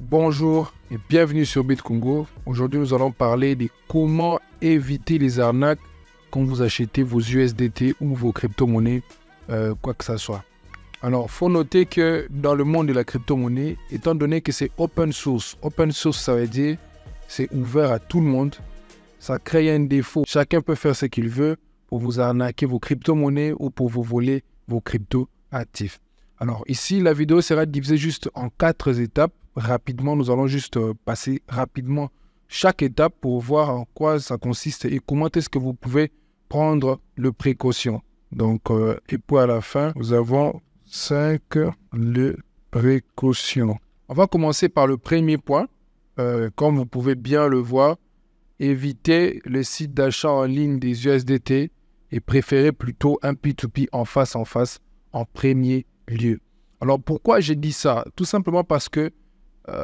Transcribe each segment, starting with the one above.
Bonjour et bienvenue sur BitCongo. Aujourd'hui, nous allons parler de comment éviter les arnaques quand vous achetez vos USDT ou vos crypto-monnaies, quoi que ce soit. Alors, il faut noter que dans le monde de la crypto-monnaie, étant donné que c'est open source, ça veut dire c'est ouvert à tout le monde, ça crée un défaut. Chacun peut faire ce qu'il veut pour vous arnaquer vos crypto-monnaies ou pour vous voler vos crypto-actifs. Alors ici, la vidéo sera divisée juste en 4 étapes. Rapidement, nous allons juste passer rapidement chaque étape pour voir en quoi ça consiste et comment est-ce que vous pouvez prendre le précaution. Donc, et puis à la fin, nous avons 5 précautions. On va commencer par le premier point. Comme vous pouvez bien le voir, évitez le site d'achat en ligne des USDT et préférez plutôt un P2P en face en premier lieu. Alors, pourquoi j'ai dit ça? Tout simplement parce que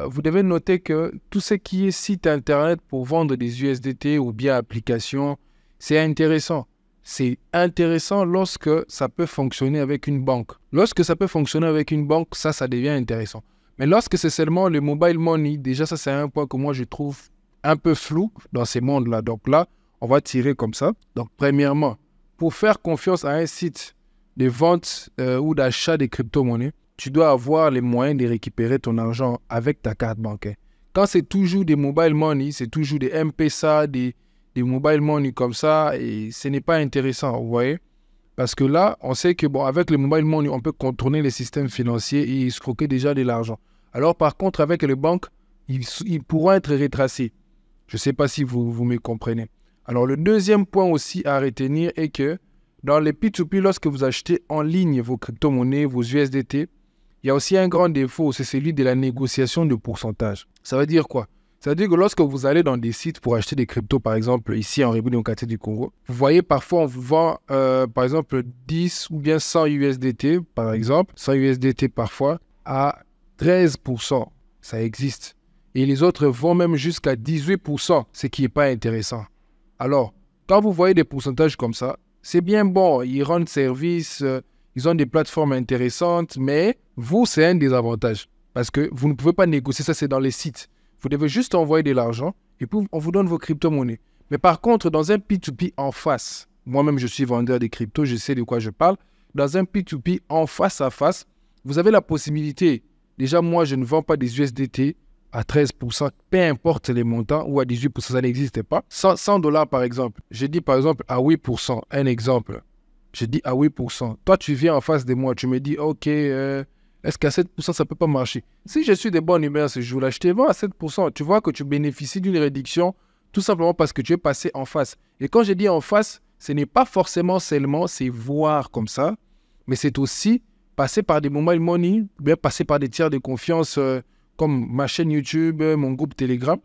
vous devez noter que tout ce qui est site internet pour vendre des USDT ou bien applications, c'est intéressant. C'est intéressant lorsque ça peut fonctionner avec une banque. Lorsque ça peut fonctionner avec une banque, ça devient intéressant. Mais lorsque c'est seulement le mobile money, déjà ça c'est un point que moi je trouve un peu flou dans ces mondes-là. Donc là, on va tirer comme ça. Donc premièrement, pour faire confiance à un site de vente ou d'achat des crypto-monnaies, tu dois avoir les moyens de récupérer ton argent avec ta carte bancaire. Quand c'est toujours des mobile money, c'est toujours des M-Pesa, des mobile money comme ça, et ce n'est pas intéressant, vous voyez. Parce que là, on sait que avec le mobile money, on peut contourner les systèmes financiers et escroquer déjà de l'argent. Alors par contre, avec les banques, ils pourront être retracés. Je ne sais pas si vous me comprenez. Alors le deuxième point aussi à retenir est que dans les P2P, lorsque vous achetez en ligne vos crypto-monnaies, vos USDT, il y a aussi un grand défaut, c'est celui de la négociation de pourcentage. Ça veut dire quoi? Ça veut dire que lorsque vous allez dans des sites pour acheter des cryptos, par exemple, ici en République démocratique du Congo, vous voyez parfois on vous vend, par exemple, 10 ou bien 100 USDT, par exemple, 100 USDT parfois, à 13%. Ça existe. Et les autres vont même jusqu'à 18%, ce qui n'est pas intéressant. Alors, quand vous voyez des pourcentages comme ça, c'est bien bon, ils rendent service, ils ont des plateformes intéressantes, mais vous, c'est un désavantage. Parce que vous ne pouvez pas négocier, ça c'est dans les sites. Vous devez juste envoyer de l'argent et puis on vous donne vos crypto-monnaies. Mais par contre, dans un P2P en face, moi-même je suis vendeur de crypto, je sais de quoi je parle. Dans un P2P en face à face, vous avez la possibilité. Déjà, moi, je ne vends pas des USDT à 13%, peu importe les montants, ou à 18%, ça n'existe pas. 100 $ par exemple. Je dis par exemple à 8%, un exemple. Je dis à 8%. Toi, tu viens en face de moi, tu me dis, ok, est-ce qu'à 7%, ça ne peut pas marcher? Si je suis de bonne humeur ce jour-là, je te vends à 7%. Tu vois que tu bénéficies d'une réduction tout simplement parce que tu es passé en face. Et quand je dis en face, ce n'est pas forcément seulement, c'est voir comme ça, mais c'est aussi passer par des mobile money, bien passer par des tiers de confiance comme ma chaîne YouTube, mon groupe Telegram.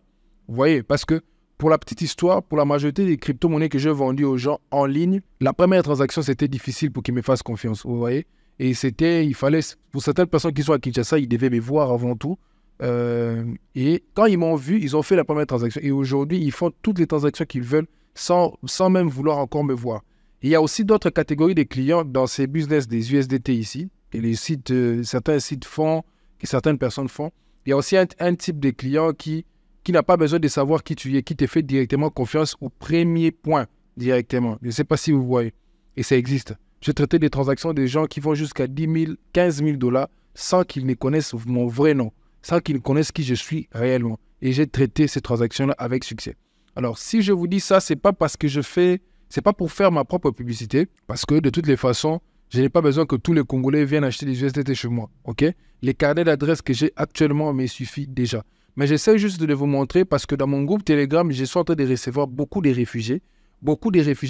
Vous voyez, parce que pour la petite histoire, pour la majorité des crypto-monnaies que j'ai vendues aux gens en ligne, la première transaction, c'était difficile pour qu'ils me fassent confiance, vous voyez. Et il fallait, pour certaines personnes qui sont à Kinshasa, ils devaient me voir avant tout. Et quand ils m'ont vu, ils ont fait la première transaction. Et aujourd'hui, ils font toutes les transactions qu'ils veulent sans même vouloir encore me voir. Et il y a aussi d'autres catégories de clients dans ces business des USDT ici, et les sites, certains sites font, que certaines personnes font. Il y a aussi un type de client qui n'a pas besoin de savoir qui tu es, qui te fait directement confiance au premier point directement. Je ne sais pas si vous voyez. Et ça existe. J'ai traité des transactions des gens qui vont jusqu'à 10 000, 15 000 $ sans qu'ils ne connaissent mon vrai nom, sans qu'ils ne connaissent qui je suis réellement. Et j'ai traité ces transactions-là avec succès. Alors, si je vous dis ça, c'est pas parce que c'est pas pour faire ma propre publicité, parce que de toutes les façons, je n'ai pas besoin que tous les Congolais viennent acheter des USDT chez moi, ok? Les carnets d'adresses que j'ai actuellement me suffisent déjà. Mais j'essaie juste de vous montrer parce que dans mon groupe Telegram, je suis en train de recevoir beaucoup de réfugiés,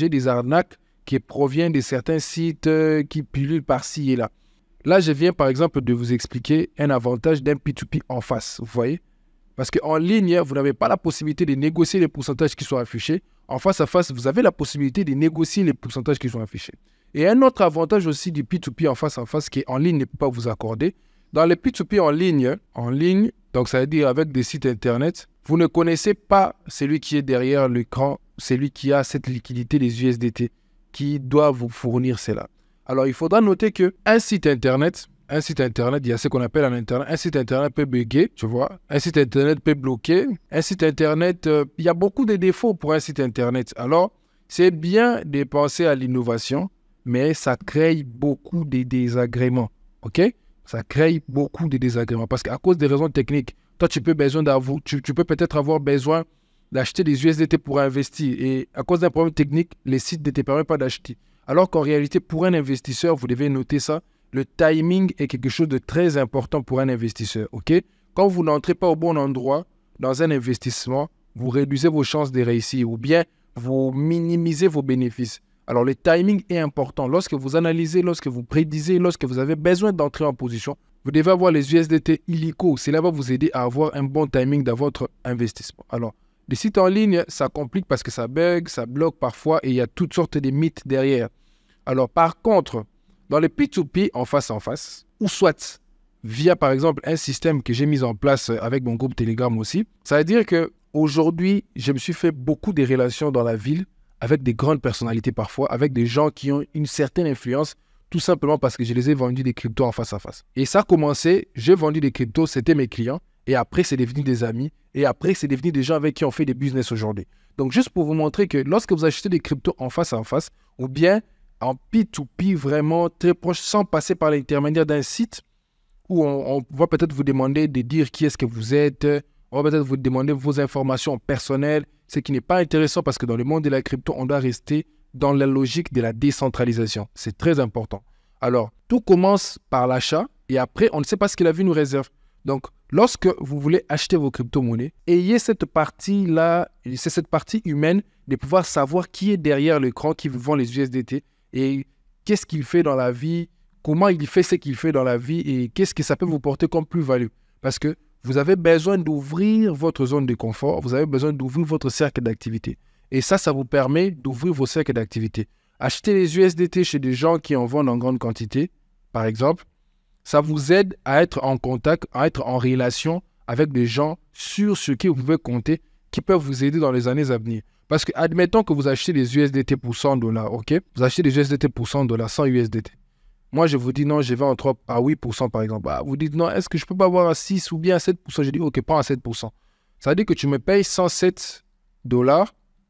des arnaques qui proviennent de certains sites qui pullulent par-ci et là. Là, je viens par exemple de vous expliquer un avantage d'un P2P en face, vous voyez? Parce qu'en ligne, vous n'avez pas la possibilité de négocier les pourcentages qui sont affichés. En face à face, vous avez la possibilité de négocier les pourcentages qui sont affichés. Et un autre avantage aussi du P2P en face à face qui en ligne ne peut pas vous accorder. Dans les P2P en ligne, donc ça veut dire avec des sites internet, vous ne connaissez pas celui qui est derrière l'écran celui qui a cette liquidité des USDT qui doit vous fournir cela. Alors, il faudra noter qu'un site Internet, il y a ce qu'on appelle en Internet, un site Internet peut bugger, tu vois. Un site Internet peut bloquer. Un site Internet, il y a beaucoup de défauts pour un site Internet. Alors, c'est bien de penser à l'innovation, mais ça crée beaucoup de désagréments, ok? Ça crée beaucoup de désagréments parce qu'à cause des raisons techniques, toi, tu peux peut-être avoir besoin d'acheter des USDT pour investir et à cause d'un problème technique, les sites ne te permettent pas d'acheter. Alors qu'en réalité, pour un investisseur, vous devez noter ça, le timing est quelque chose de très important pour un investisseur, ok? Quand vous n'entrez pas au bon endroit dans un investissement, vous réduisez vos chances de réussir ou bien vous minimisez vos bénéfices. Alors, le timing est important. Lorsque vous analysez, lorsque vous prédisez, lorsque vous avez besoin d'entrer en position, vous devez avoir les USDT illico. Cela va vous aider à avoir un bon timing dans votre investissement. Alors, les sites en ligne, ça complique parce que ça bug, ça bloque parfois et il y a toutes sortes de mythes derrière. Alors, par contre, dans les P2P en face, ou soit via, par exemple, un système que j'ai mis en place avec mon groupe Telegram aussi, ça veut dire qu'aujourd'hui, je me suis fait beaucoup de relations dans la ville avec des grandes personnalités parfois, avec des gens qui ont une certaine influence, tout simplement parce que je les ai vendus des cryptos en face à face. Et ça a commencé, j'ai vendu des cryptos, c'était mes clients, et après, c'est devenu des amis, et après, c'est devenu des gens avec qui on fait des business aujourd'hui. Donc, juste pour vous montrer que lorsque vous achetez des cryptos en face à face, ou bien en P2P vraiment très proche, sans passer par l'intermédiaire d'un site où on va peut-être vous demander de dire qui est-ce que vous êtes, on va peut-être vous demander vos informations personnelles, ce qui n'est pas intéressant parce que dans le monde de la crypto, on doit rester dans la logique de la décentralisation. C'est très important. Alors, tout commence par l'achat et après, on ne sait pas ce que la vie nous réserve. Donc, lorsque vous voulez acheter vos crypto-monnaies, ayez cette partie-là, c'est cette partie humaine de pouvoir savoir qui est derrière l'écran qui vous vend les USDT et qu'est-ce qu'il fait dans la vie, comment il fait ce qu'il fait dans la vie et qu'est-ce que ça peut vous porter comme plus-value. Parce que vous avez besoin d'ouvrir votre zone de confort, vous avez besoin d'ouvrir votre cercle d'activité. Et ça vous permet d'ouvrir vos cercles d'activité. Acheter les USDT chez des gens qui en vendent en grande quantité, par exemple, ça vous aide à être en contact, à être en relation avec des gens sur ce qui vous pouvez compter, qui peuvent vous aider dans les années à venir. Parce que, admettons que vous achetez des USDT pour $100, ok? Vous achetez des USDT pour $100, 100 USDT. Moi, je vous dis non, je vais en 3 à 8% par exemple. Bah, vous dites non, est-ce que je peux pas avoir à 6 ou bien à 7%? Je dis ok, prends à 7%. Ça veut dire que tu me payes $107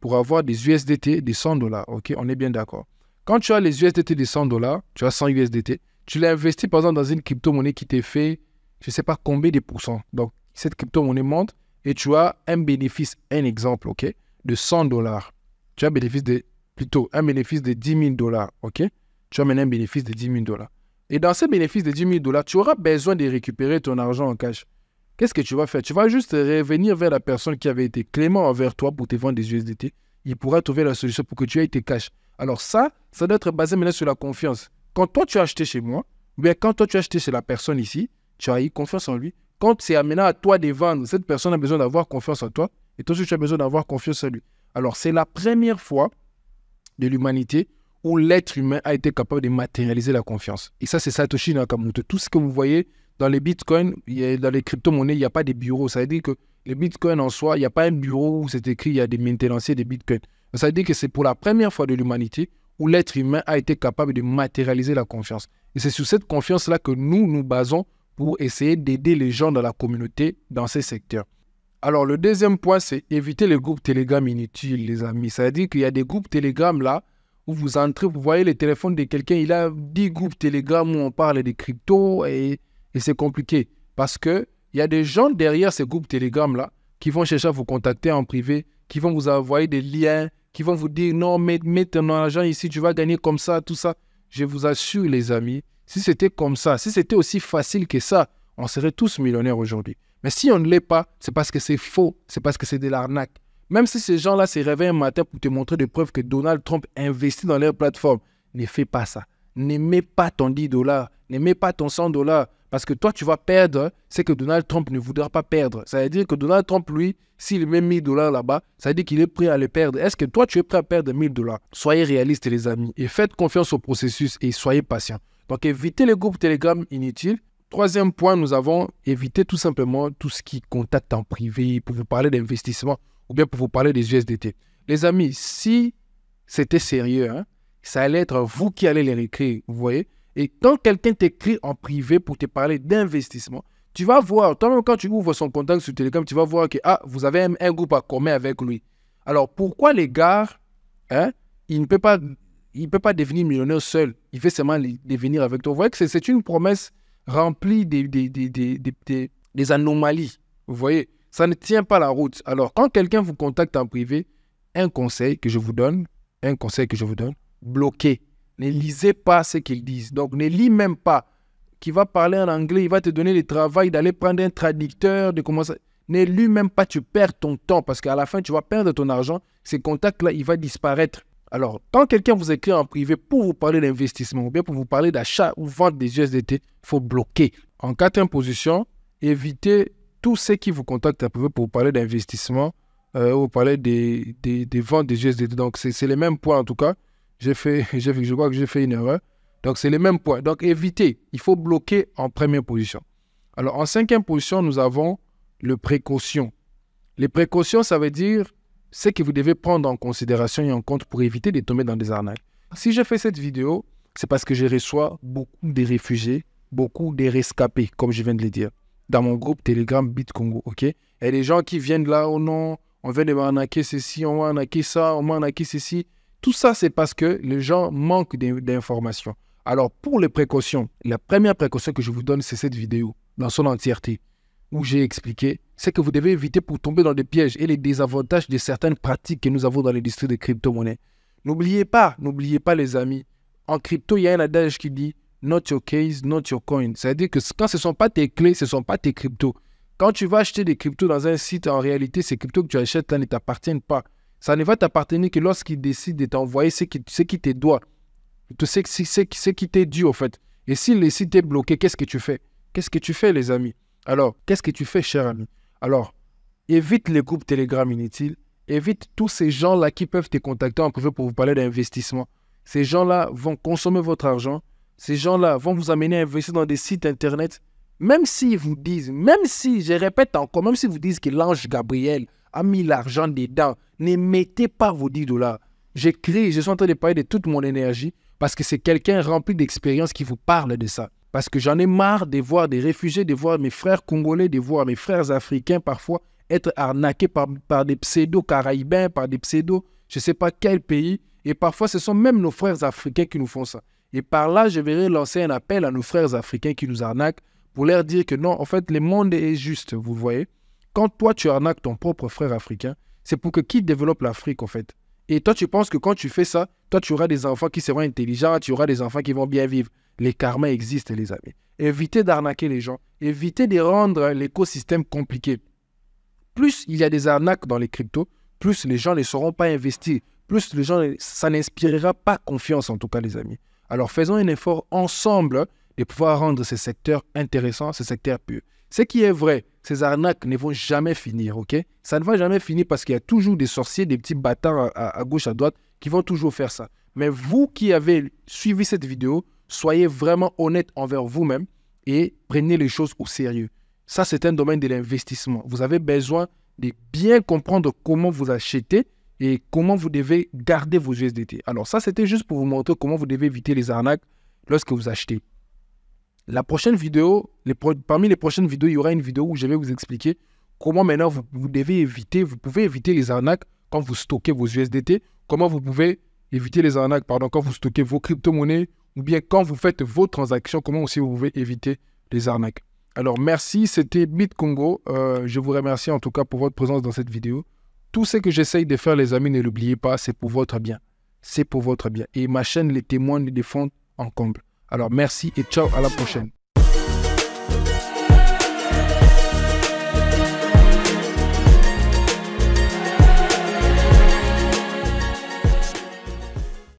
pour avoir des USDT de $100, ok? On est bien d'accord. Quand tu as les USDT de $100, tu as 100 USDT, tu l'as investi par exemple dans une crypto-monnaie qui t'est fait, je ne sais pas combien de pourcents. Donc, cette crypto-monnaie monte et tu as un bénéfice, un exemple, ok, de $100. Tu as un bénéfice de $10 000, ok? Tu as maintenant un bénéfice de $10 000. Et dans ce bénéfice de $10 000, tu auras besoin de récupérer ton argent en cash. Qu'est-ce que tu vas faire? Tu vas juste revenir vers la personne qui avait été clément envers toi pour te vendre des USDT. Il pourra trouver la solution pour que tu aies tes cash. Alors ça doit être basé maintenant sur la confiance. Quand toi, tu as acheté chez moi, ou bien quand toi, tu as acheté chez la personne ici, tu as eu confiance en lui. Quand c'est maintenant à toi de vendre, cette personne a besoin d'avoir confiance en toi. Et toi aussi, tu as besoin d'avoir confiance en lui. Alors, c'est la première fois de l'humanité où l'être humain a été capable de matérialiser la confiance. Et ça, c'est Satoshi Nakamoto. Tout ce que vous voyez dans les bitcoins, dans les crypto-monnaies, il n'y a pas de bureaux. Ça veut dire que les bitcoins en soi, il n'y a pas un bureau où c'est écrit, il y a des maintenanciers des bitcoins. Ça veut dire que c'est pour la première fois de l'humanité où l'être humain a été capable de matérialiser la confiance. Et c'est sur cette confiance-là que nous basons pour essayer d'aider les gens dans la communauté, dans ces secteurs. Alors, le deuxième point, c'est éviter les groupes Telegram inutiles, les amis. Ça veut dire qu'il y a des groupes Telegram là, où vous entrez, vous voyez le téléphone de quelqu'un, il a 10 groupes Telegram où on parle des cryptos et c'est compliqué. Parce qu'il y a des gens derrière ces groupes Telegram là qui vont chercher à vous contacter en privé, qui vont vous envoyer des liens, qui vont vous dire non, mets ton argent ici, tu vas gagner comme ça, tout ça. Je vous assure, les amis, si c'était comme ça, si c'était aussi facile que ça, on serait tous millionnaires aujourd'hui. Mais si on ne l'est pas, c'est parce que c'est faux, c'est parce que c'est de l'arnaque. Même si ces gens-là se réveillent un matin pour te montrer des preuves que Donald Trump investit dans leur plateforme, ne fais pas ça. Ne mets pas ton $10, ne mets pas ton $100, parce que toi, tu vas perdre ce que Donald Trump ne voudra pas perdre. Ça veut dire que Donald Trump, lui, s'il met $1000 là-bas, ça veut dire qu'il est prêt à le perdre. Est-ce que toi, tu es prêt à perdre $1000? Soyez réalistes, les amis, et faites confiance au processus et soyez patients. Donc, évitez les groupes Telegram inutiles. Troisième point, nous avons évité tout simplement tout ce qui contacte en privé pour vous parler d'investissement ou bien pour vous parler des USDT. Les amis, si c'était sérieux, hein, ça allait être vous qui allez les réécrire, vous voyez. Et quand quelqu'un t'écrit en privé pour te parler d'investissement, tu vas voir, toi-même quand tu ouvres son contact sur Telegram, tu vas voir que vous avez un groupe à commun avec lui. Alors, pourquoi les gars, hein, il ne peut pas devenir millionnaire seul, il veut seulement devenir avec toi. Vous voyez que c'est une promesse remplie des anomalies, vous voyez. Ça ne tient pas la route. Alors, quand quelqu'un vous contacte en privé, un conseil que je vous donne, bloquez. Ne lisez pas ce qu'ils disent. Donc, ne lis même pas. Qui va parler en anglais, il va te donner le travail d'aller prendre un traducteur, de commencer. Ne lis même pas, tu perds ton temps parce qu'à la fin, tu vas perdre ton argent. Ces contacts-là, il va disparaître. Alors, quand quelqu'un vous écrit en privé pour vous parler d'investissement ou bien pour vous parler d'achat ou vente des USDT, il faut bloquer. En quatrième position, évitez tous ceux qui vous contactent en privé pour vous parler d'investissement ou vous parler des ventes des USDT. Donc, c'est les mêmes points en tout cas. Je crois que j'ai fait une erreur. Donc, c'est les mêmes points. Donc, évitez. Il faut bloquer en première position. Alors, en cinquième position, nous avons le précaution. Les précautions, ça veut dire ce que vous devez prendre en considération et en compte pour éviter de tomber dans des arnaques. Si je fais cette vidéo, c'est parce que je reçois beaucoup de réfugiés, beaucoup de rescapés, comme je viens de le dire, dans mon groupe Telegram BitCongo, ok? Il y a des gens qui viennent là, oh non, on vient de m'arnaquer ceci, on m'a arnaqué ça, on m'a arnaqué ceci. Tout ça, c'est parce que les gens manquent d'informations. Alors, pour les précautions, la première précaution que je vous donne, c'est cette vidéo, dans son entièreté, où j'ai expliqué ce que vous devez éviter pour tomber dans des pièges et les désavantages de certaines pratiques que nous avons dans l'industrie des crypto-monnaies. N'oubliez pas les amis, en crypto, il y a un adage qui dit « Not your case, not your coin ». C'est-à-dire que quand ce ne sont pas tes clés, ce ne sont pas tes cryptos. Quand tu vas acheter des cryptos dans un site, en réalité, ces cryptos que tu achètes là ne t'appartiennent pas. Ça ne va t'appartenir que lorsqu'il décide de t'envoyer ce qui te doit. Ce qui t'est dû, en fait. Et si le site est bloqué, qu'est-ce que tu fais? Qu'est-ce que tu fais, les amis? Alors, qu'est-ce que tu fais, cher ami? Alors, évite les groupes Telegram inutiles. Évite tous ces gens-là qui peuvent te contacter en privé pour vous parler d'investissement. Ces gens-là vont consommer votre argent. Ces gens-là vont vous amener à investir dans des sites Internet. Même s'ils vous disent, je répète encore, même si vous disent que l'ange Gabriel a mis l'argent dedans, ne mettez pas vos 10 $. Je suis en train de parler de toute mon énergie parce que c'est quelqu'un rempli d'expérience qui vous parle de ça. Parce que j'en ai marre de voir des réfugiés, de voir mes frères congolais, de voir mes frères africains parfois être arnaqués par des pseudo-caraïbens, par des pseudo, je ne sais pas quel pays. Et parfois, ce sont même nos frères africains qui nous font ça. Et par là, je vais lancer un appel à nos frères africains qui nous arnaquent pour leur dire que non, en fait, le monde est juste, vous voyez. Quand toi, tu arnaques ton propre frère africain, c'est pour que qui développe l'Afrique, en fait. Et toi, tu penses que quand tu fais ça, toi, tu auras des enfants qui seront intelligents, tu auras des enfants qui vont bien vivre. Les karmas existent, les amis. Évitez d'arnaquer les gens. Évitez de rendre l'écosystème compliqué. Plus il y a des arnaques dans les cryptos, plus les gens ne sauront pas investir. Plus les gens, ça n'inspirera pas confiance, en tout cas, les amis. Alors, faisons un effort ensemble de pouvoir rendre ces secteurs intéressants, ces secteurs purs. Ce qui est vrai, ces arnaques ne vont jamais finir, ok? Ça ne va jamais finir parce qu'il y a toujours des sorciers, des petits bâtards à gauche, à droite, qui vont toujours faire ça. Mais vous qui avez suivi cette vidéo, soyez vraiment honnête envers vous-même et prenez les choses au sérieux. Ça, c'est un domaine de l'investissement. Vous avez besoin de bien comprendre comment vous achetez et comment vous devez garder vos USDT. Alors ça, c'était juste pour vous montrer comment vous devez éviter les arnaques lorsque vous achetez. La prochaine vidéo, parmi les prochaines vidéos, il y aura une vidéo où je vais vous expliquer comment maintenant vous pouvez éviter les arnaques quand vous stockez vos USDT, comment vous pouvez éviter les arnaques quand vous stockez vos crypto-monnaies ou bien quand vous faites vos transactions, comment aussi vous pouvez éviter les arnaques. Alors merci, c'était BitCongo. Je vous remercie en tout cas pour votre présence dans cette vidéo. Tout ce que j'essaye de faire, les amis, ne l'oubliez pas, c'est pour votre bien. C'est pour votre bien. Et ma chaîne, les témoins, les défendent en comble. Alors merci et ciao, à la prochaine.